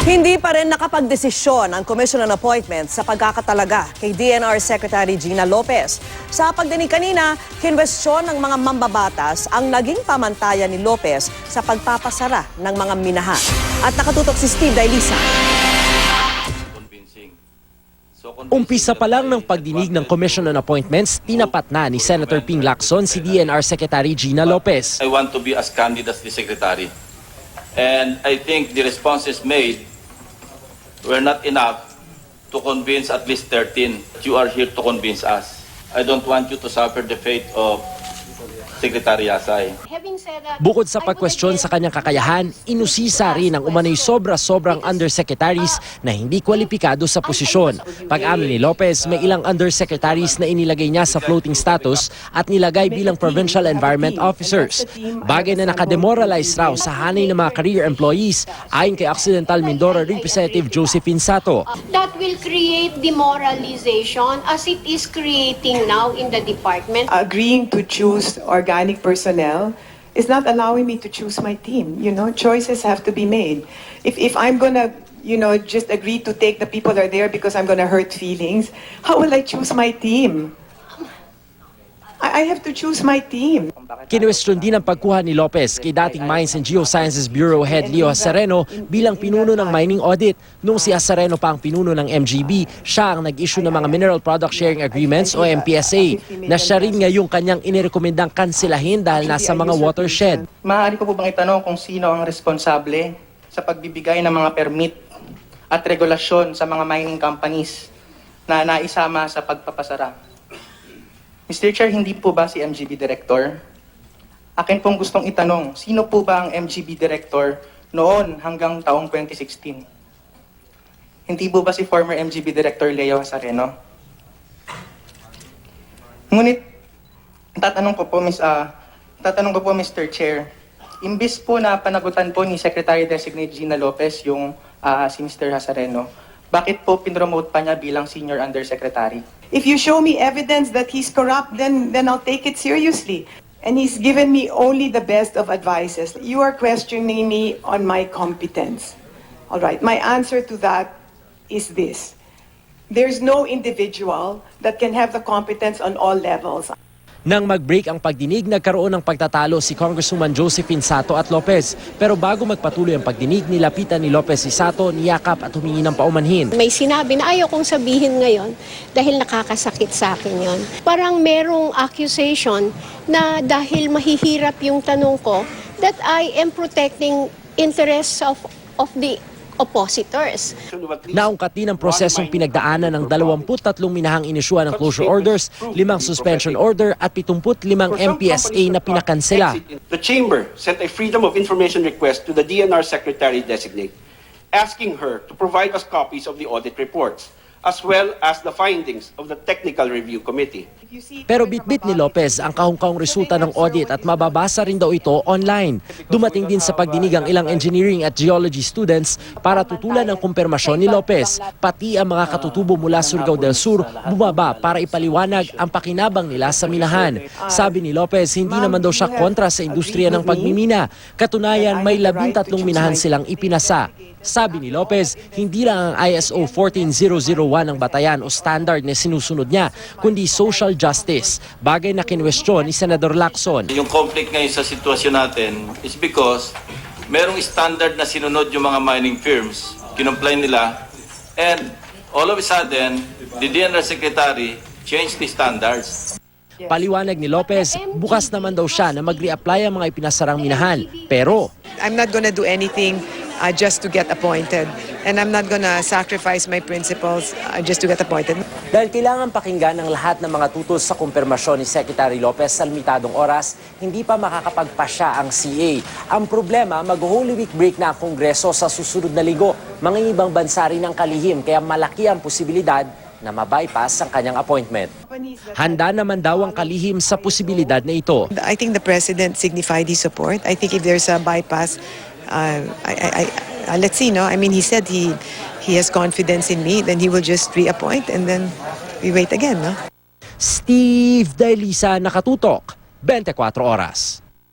Hindi pa rin nakapagdesisyon ang Commission on Appointments sa pagkakatalaga kay DNR Secretary Gina Lopez. Sa pagdinig kanina, kinwestiyon ng mga mambabatas ang naging pamantayan ni Lopez sa pagpapasara ng mga minahan. At nakatutok si Steve Dailisa. Umpisa pa lang ng pagdinig ng Commission on Appointments, tinapat na ni Senator Ping Lacson si DNR Secretary Gina Lopez. I want to be as candid as the Secretary. And I think the responses made were not enough to convince at least 13. You are here to convince us. I don't want you to suffer the fate of Secretary Yasay. Bukod sa pagkwestiyon sa kanyang kakayahan, inusisa rin ang umano'y sobra-sobrang undersecretaries na hindi kwalipikado sa posisyon. Pag-amin ni Lopez, may ilang undersecretaries na inilagay niya sa floating status at nilagay bilang provincial environment officers. Bagay na nakademoralize raw sa hanay ng mga career employees, ayon kay Occidental Mindoro Representative Josephine Sato. That will create demoralization as it is creating now in the department. Agreeing to choose organic personnel is not allowing me to choose my team. You know, choices have to be made. If I'm gonna, just agree to take the people that are there because I'm gonna hurt feelings, how will I choose my team? I have to choose my team. Kinwestiyon din ang pagkuha ni Lopez kay dating Mines and Geosciences Bureau Head Leo Hasareno bilang pinuno ng mining audit. Nung si Hasareno pa ang pinuno ng MGB, siya ang nag-issue ng mga Mineral Product Sharing Agreements o MPSA, na siya rin ngayong kanyang inirekomendang kanselahin dahil nasa mga watershed. Maaari ko po bang itanong kung sino ang responsable sa pagbibigay ng mga permit at regulasyon sa mga mining companies na naisama sa pagpapasara? Mr. Chair, hindi po ba si MGB Director? Akin pong gustong itanong, sino po ba ang MGB Director noon hanggang taong 2016? Hindi po ba si former MGB Director Leo Hasareno? Ngunit, tatanong ko po, Mr. Chair, imbis po na panagutan po ni Secretary-Designate Gina Lopez yung si Mr. Hasareno, bakit po pinromote pa niya bilang Senior Undersecretary? If you show me evidence that he's corrupt, then I'll take it seriously. And he's given me only the best of advices. You are questioning me on my competence. All right, my answer to that is this. There's no individual that can have the competence on all levels. Nang mag-break ang pagdinig, nagkaroon ng pagtatalo si Congresswoman Josephine Sato at Lopez. Pero bago magpatuloy ang pagdinig, nilapitan ni Lopez si Sato, niyakap at humingi ng paumanhin. May sinabi na ayaw kong sabihin ngayon dahil nakakasakit sa akin yon. Parang merong accusation na dahil mahihirap yung tanong ko, that I am protecting interests of the oppositors. Naungkat din ang prosesong pinagdaanan ng 23 minahang inisyuan ng closure orders, 5 suspension order at 75 MPSA na pinakansela. The Chamber sent a Freedom of Information request to the DNR Secretary-Designate, asking her to provide us copies of the audit reports, as well as the findings of the Technical Review Committee. Pero bitbit ni Lopez ang kahungkahong resulta ng audit at mababasa rin daw ito online. Dumating din sa pagdinig ang ilang engineering at geology students para tutulan ng kumpirmasyon ni Lopez. Pati ang mga katutubo mula Surigao del Sur bumaba para ipaliwanag ang pakinabang nila sa minahan. Sabi ni Lopez, hindi naman daw siya kontra sa industriya ng pagmimina. Katunayan, may 13 minahan silang ipinasa. Sabi ni Lopez, hindi lang ang ISO 14001 ang batayan o standard na sinusunod niya, kundi social justice, bagay na kinwestiyon ni Senador Lacson. Yung conflict ngayon sa sitwasyon natin is because merong standard na sinunod yung mga mining firms, kinomply nila, and all of a sudden, the DNR Secretary changed the standards. Paliwanag ni Lopez, bukas naman daw siya na mag-reapply ang mga ipinasarang minahan. Pero I'm not gonna do anything just to get appointed. And I'm not gonna sacrifice my principles just to get appointed. dahil kailangan pakinggan ng lahat ng mga tutos sa kumpirmasyon ni Secretary Lopez sa limitadong oras, hindi pa makakapagpasya ang CA. Ang problema, mag-Holy Week break na ang Kongreso sa susunod na linggo. Mga ibang bansa rin ang kalihim, kaya malaki ang posibilidad na mabypass ang kanyang appointment. Handa naman daw ang kalihim sa posibilidad na ito. I think the President signified his support. I think if there's a bypass, let's see, no? I mean, he said he has confidence in me, then he will just reappoint and then we wait again, no? Steve Dailisa, Nakatutok, 24 Oras.